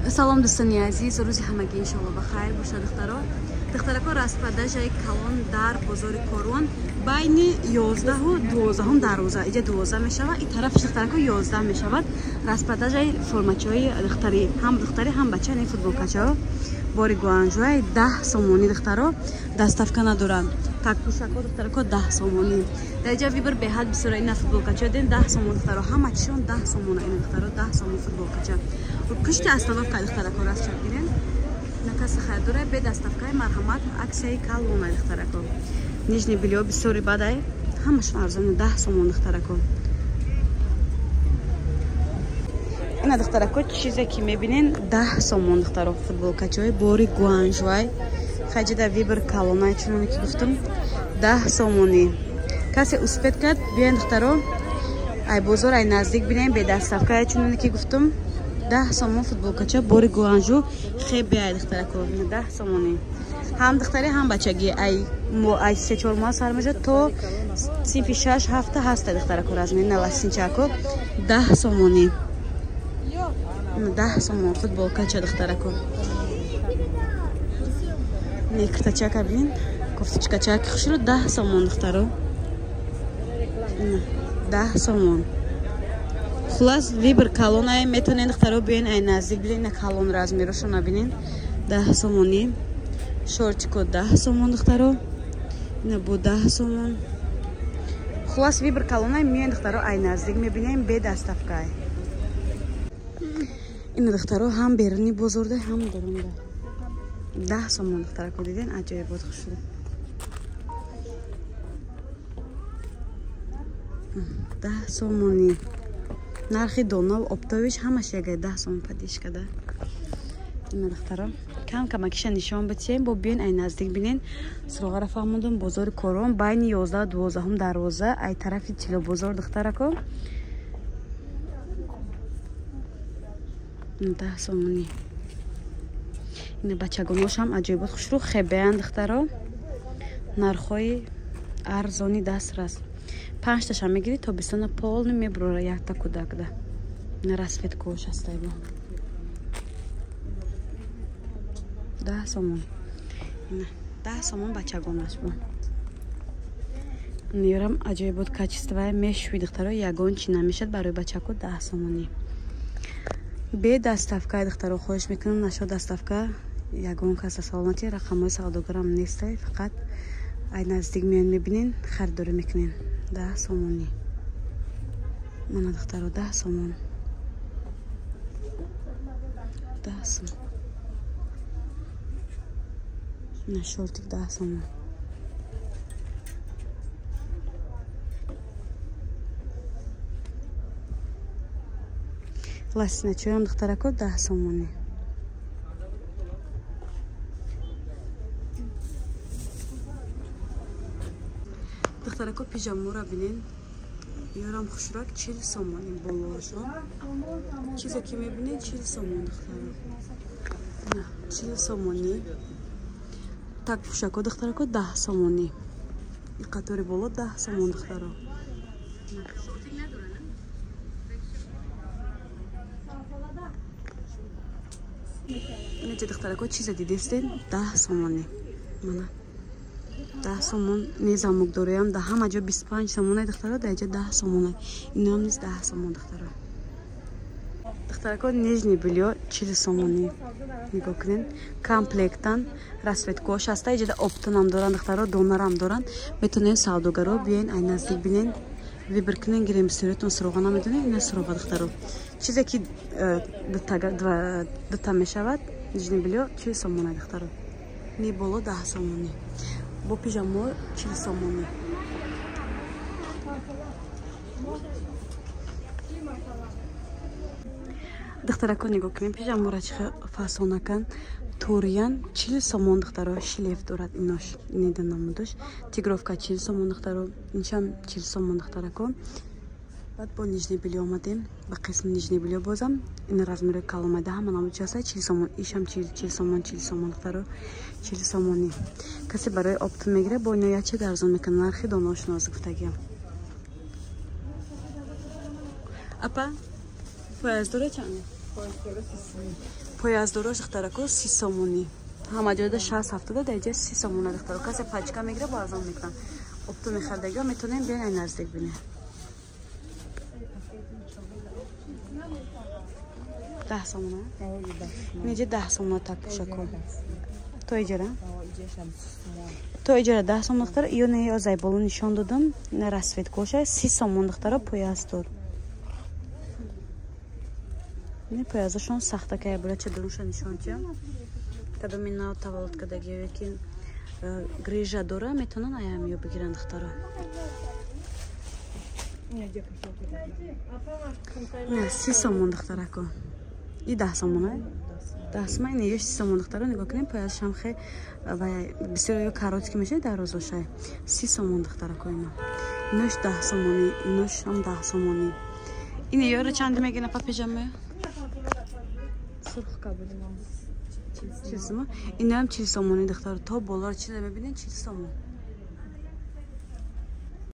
салом дӯстони азиз, рӯзи ҳамагӣ иншоалло ба хайр бошад. духтарако распадажаи калон дар бозори Корон байни 11-у 12 дароза. Иҷа 12 мешавад, ин тарафи духтарако 11 мешавад. Распадажаи формачаҳои духтари, ҳам духтари, ҳам бача, ин футболкачаҳо бори гуанҷои 10 сомонӣ духтаро доставка надоранд. Такпушако духтарако 10 сомонӣ. Дар иҷа вибр беҳад бисёра ина футболкача ден 10 сомон духтаро, ҳамачишон 10 сомона ин духтаро 10 сомон футболкача. Пушти остановка духтарако раст чак гирен. Накаси хайрдора бе доставкаи марҳамат аксияи калона духтарако. Нижни билё бисёри бадай, ҳамашон арзони 10 сомон духтарако. ина духтарако чизе ки мебинен 10 сомон духтаро футболкачаҳои бори гуанжвай хаҷида вибр калонай чуноне ки гуфтам 10 сомонӣ. Касе успет кард биёен духтаро ай бозор ай наздик бинем бе доставка чуноне ки гуфтам 10 сомон футболкача бори гуанжу хеб ай духтарако 10 сомонӣ. ҳам духтари ҳам бачагӣ ай 3-4 моҳ сар мешад то синфи 6-7 ҳаста духтарако размери наласинчако 10 сомонӣ. 10 сомон футболкача духтарако. Некртачака бин, кофточкачаки хушро 10 сомон духтаро. 10 сомон. Хулас вибр калонай метонен духтаро биёен ай наздик билен на калон размерошо набинен 10 сомонӣ. Шортико 10 сомон духтаро. Ина бу 10 сомон. Хулас вибр калонай миёен духтаро ай наздик мебинем бе доставкай. ина духтаро ҳам беруни бозорда ҳам дарунда 10 сомон духтарако диден аҷоибот хушро. 10 сомонӣ. нархи донав оптовиш ҳамаш ягай 10 сомон падиш када. ина духтаро кам камакиша нишон битием бо биён ай наздик бинен суроғара фаҳмондам бозори Корон байни 11-12 дароза ай тарафи тило бозор духтарако 10 сомонӣ. ина бачагоношам аҷоибот хушрӯ хебеян духтаро нархҳои арзони дастрас 5 таша мегири тобистона полни меброра якта кудакда ина расветкош астай бо 10 сомон. ина 10 сомон бачагонаш бо нерам аҷоибот качествае мешуи духтаро ягон чи намешад барои бачако 10 сомонӣ. бе доставка духтаро хоҳиш мекунам нашо доставка ягон каса саломати рақамҳои савдогарам нестай фақат ай наздик миён мебинен харидорӣ мекунен 10 сомонӣ. мана духтаро 10 сомон 10 сомон. ина шортик 10 сомон. ласиначоям духтарако 10 сомонӣ. духтарако пижамора бинен ёрам хушрак 40 сомонӣ болошо чизе ки мебинен 40 сомон духтаро 40 сомонӣ. так пушако духтарако 10 сомонӣ. ин қатори боло 10 сомон духтаро. иначе духтарако чизе дидестен 10 сомонӣ. мана 10 сомон незамук дораям да ҳама ҷо 25 сомонай духтаро да иҷа 10 сомонай инам низ 10 сомон духтаро. духтарако нижни билё 40 сомонӣ нигоҳ кунен комплектан расветкош аста иҷада оптонам доранд духтаро донарам доранд метонен савдогаро биёен ай наздик бинен вибр кунен гирем бисёритон суроға намедонен ина суроға духтаро чизе ки дута мешавад нижни билё 40 сомонай духтаро ни боло 10 сомонӣ бо пижамо 40 сомонӣ. духтарако нигоҳ кунем пижамора чихе фасонакан туриян 40 сомон духтаро шлеф дорад инош инида намудош тигровка 40 сомон духтаро инчам 40 сомон духтарако. баъд бо нижни билё омадем ба қисми нижни билё бозам ин размери каломайда ҳама намудош аста 40 сомон ишам 40 сомон 40 сомон духтаро 40 сомонӣ. касе барои оптон мегире бо ино яче арзон мекунад нархи доношноз гуфтагиам. апа пояз дора чанд пояздорош духтарако 30 сомони. Ҳама ҷода 60-70 дар ҷа 30 сомона духтаро. Касе пачка мегира бо арзон мекунам. Опту мехардага метонем биен ай наздик бинем. 10 сомона. Неҷа 10 сомона так пушако. То иҷара? То иҷара 10 сомон духтаро. Ё не ё зайболу нишон додам. На расветкоша 30 сомон духтаро пояздор. Не пояздашон сахта кая була ча дуруша нишон ча. Кадоми нав таваллуд кардаги ёки грижа дора метонан аям ё бигиранд духтаро. Не 30 сомон духтарако. И 10 сомон. 10 сомон не ё 30 сомон духтаро нигоҳ кунем пояздашам хе ва бисёр ё каротки мешад дар розошай 30 сомон духтарако ино. Инош 10 сомони, инош ҳам 10 сомони. Ин ёро чанд мегина па пижаме? Сурх кабудим. 40 сомон. Ино ҳам 40 сомони духтаро. То болор чида мебинен 40 сомон.